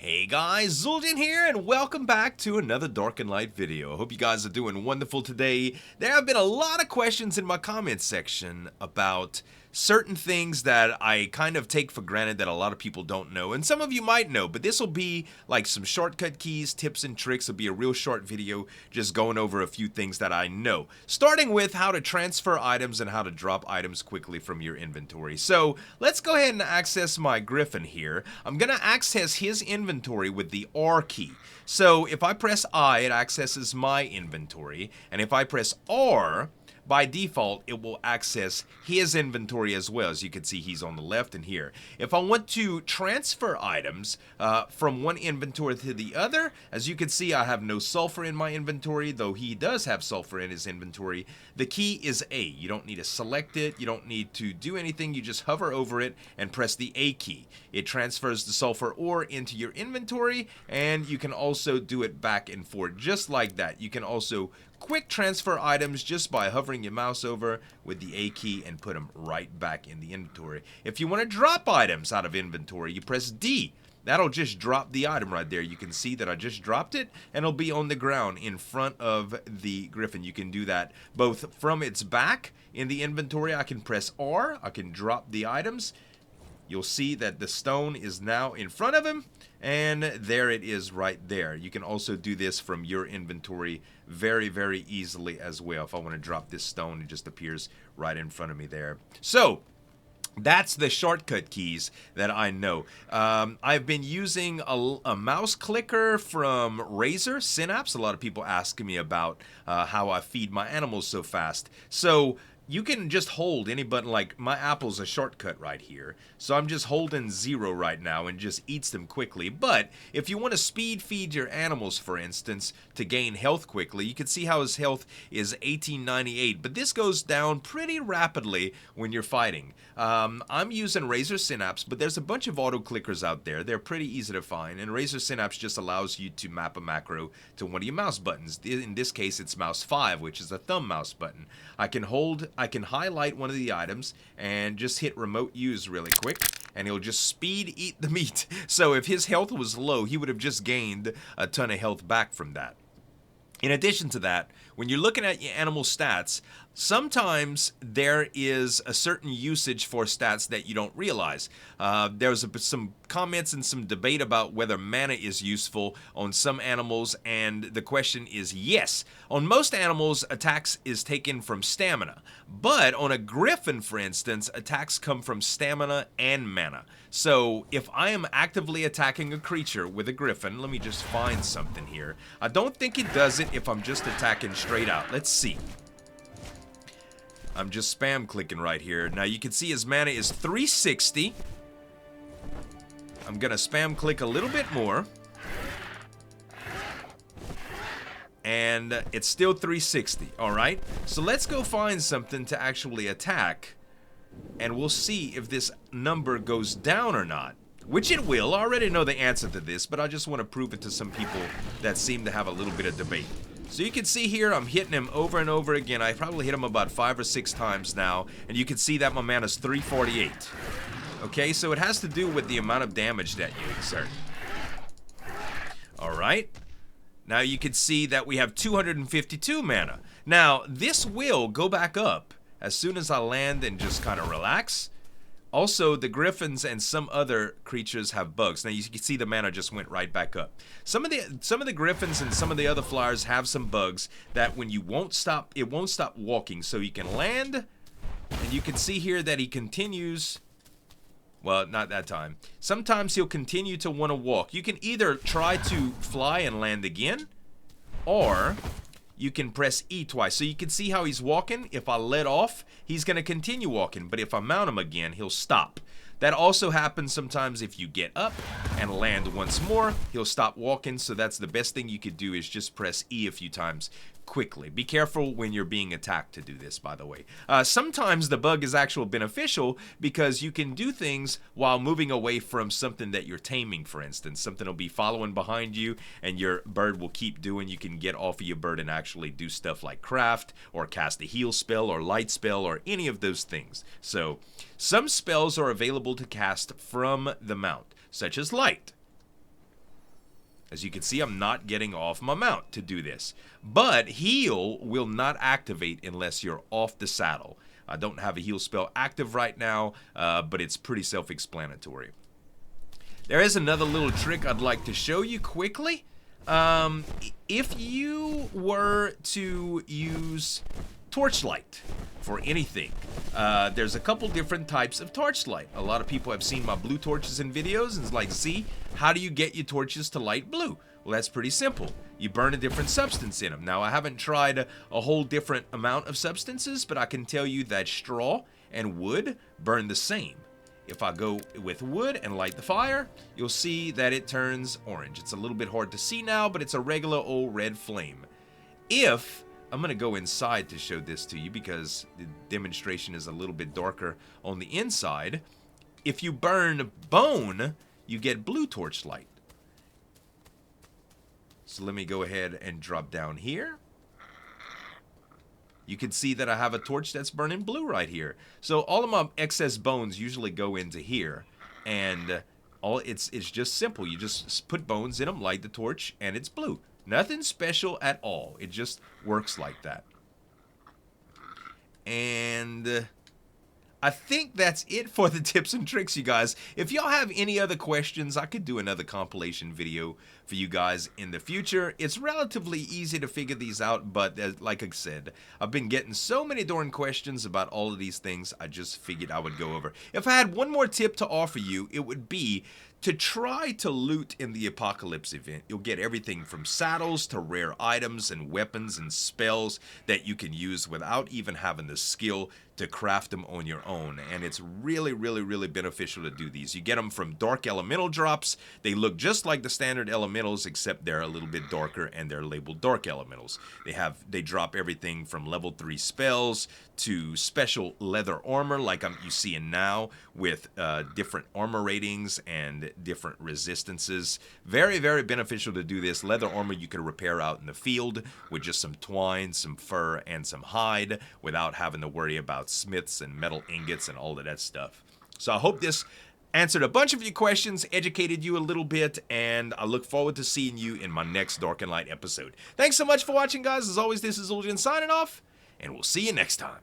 Hey guys, Zul'jin here, and welcome back to another Dark and Light video. I hope you guys are doing wonderful today. There have been a lot of questions in my comments section about certain things that I kind of take for granted that a lot of people don't know, and some of you might know, but this will be like some shortcut keys, tips and tricks. It'll be a real short video just going over a few things that I know, starting with how to transfer items and how to drop items quickly from your inventory. So let's go ahead and access my Griffin here. I'm gonna access his inventory with the R key. So if I press I, it accesses my inventory, and if I press R, by default, it will access his inventory as well. As you can see, he's on the left and here. If I want to transfer items from one inventory to the other, as you can see, I have no sulfur in my inventory, though he does have sulfur in his inventory. The key is A. You don't need to select it. You don't need to do anything. You just hover over it and press the A key. It transfers the sulfur ore into your inventory, and you can also do it back and forth just like that. You can also quick transfer items just by hovering your mouse over with the A key and put them right back in the inventory. If you want to drop items out of inventory, you press D. That'll just drop the item right there. You can see that I just dropped it, and it'll be on the ground in front of the Griffin. You can do that both from its back in the inventory. I can press R. I can drop the items. You'll see that the stone is now in front of him, and there it is right there. You can also do this from your inventory very, very easily as well. If I want to drop this stone, it just appears right in front of me there. So that's the shortcut keys that I know. I've been using a mouse clicker from Razer Synapse. A lot of people ask me about how I feed my animals so fast. So you can just hold any button, like my apple's a shortcut right here. So I'm just holding 0 right now and just eats them quickly. But if you want to speed feed your animals, for instance, to gain health quickly, you can see how his health is 1898. But this goes down pretty rapidly when you're fighting. I'm using Razer Synapse, but there's a bunch of auto clickers out there. They're pretty easy to find. And Razer Synapse just allows you to map a macro to one of your mouse buttons. In this case, it's mouse 5, which is a thumb mouse button. I can highlight one of the items and just hit remote use really quick, and he'll just speed eat the meat. So if his health was low, he would have just gained a ton of health back from that. In addition to that, when you're looking at your animal stats, sometimes there is a certain usage for stats that you don't realize. There's some comments and some debate about whether mana is useful on some animals, and the question is yes. On most animals, attacks is taken from stamina, but on a Griffin, for instance, attacks come from stamina and mana. So if I am actively attacking a creature with a Griffin, let me just find something here. I don't think it does it if I'm just attacking straight out. Let's see. I'm just spam clicking right here. Now you can see his mana is 360. I'm gonna spam click a little bit more. And it's still 360, alright? So let's go find something to actually attack, and we'll see if this number goes down or not. Which it will. I already know the answer to this, but I just want to prove it to some people that seem to have a little bit of debate. So you can see here, I'm hitting him over and over again. I probably hit him about 5 or 6 times now, and you can see that my mana's 348. Okay, so it has to do with the amount of damage that you exert. Alright. Now you can see that we have 252 mana. Now, this will go back up as soon as I land and just kind of relax. Also, the Griffins and some other creatures have bugs. Now you can see the mana just went right back up. Some of the Griffins and some of the other flyers have some bugs that when you won't stop, it won't stop walking. So you can land, and you can see here that he continues. Well, not that time. Sometimes he'll continue to want to walk. You can either try to fly and land again, or you can press E twice. So you can see how he's walking. If I let off, he's going to continue walking. But if I mount him again, he'll stop. That also happens sometimes if you get up and land once more, he'll stop walking. So that's the best thing you could do, is just press E a few times quickly. Be careful when you're being attacked to do this, by the way. Sometimes the bug is actually beneficial because you can do things while moving away from something that you're taming, for instance. Something will be following behind you and your bird will keep doing. You can get off of your bird and actually do stuff like craft or cast a heal spell or light spell or any of those things. So some spells are available to cast from the mount, such as light. As you can see, I'm not getting off my mount to do this. But heal will not activate unless you're off the saddle. I don't have a heal spell active right now, but it's pretty self-explanatory. There is another little trick I'd like to show you quickly. If you were to use torchlight for anything, there's a couple different types of torchlight. A lot of people have seen my blue torches in videos and it's like, see, how do you get your torches to light blue? Well, that's pretty simple. You burn a different substance in them. Now, I haven't tried a whole different amount of substances, but I can tell you that straw and wood burn the same. If I go with wood and light the fire, you'll see that it turns orange. It's a little bit hard to see now, but it's a regular old red flame. I'm going to go inside to show this to you because the demonstration is a little bit darker on the inside. If you burn bone, you get blue torchlight. So let me go ahead and drop down here. You can see that I have a torch that's burning blue right here. So all of my excess bones usually go into here. And it's just simple. You just put bones in them, light the torch, and it's blue. Nothing special at all. It just works like that. And I think that's it for the tips and tricks, you guys. If y'all have any other questions, I could do another compilation video for you guys in the future. It's relatively easy to figure these out, but like I said, I've been getting so many darn questions about all of these things, I just figured I would go over. If I had one more tip to offer you, it would be to try to loot in the Apocalypse event. You'll get everything from saddles to rare items and weapons and spells that you can use without even having the skill to craft them on your own. And it's really, really, really beneficial to do these. You get them from dark elemental drops. They look just like the standard elementals, except they're a little bit darker and they're labeled dark elementals. They drop everything from level 3 spells to special leather armor like you seeing now with different armor ratings and different resistances. Very, very beneficial to do this. Leather armor you can repair out in the field with just some twine, some fur, and some hide without having to worry about smiths and metal ingots and all of that stuff. So I hope this answered a bunch of your questions, educated you a little bit, and I look forward to seeing you in my next Dark and Light episode. Thanks so much for watching, guys. As always, this is Uljan signing off, and we'll see you next time.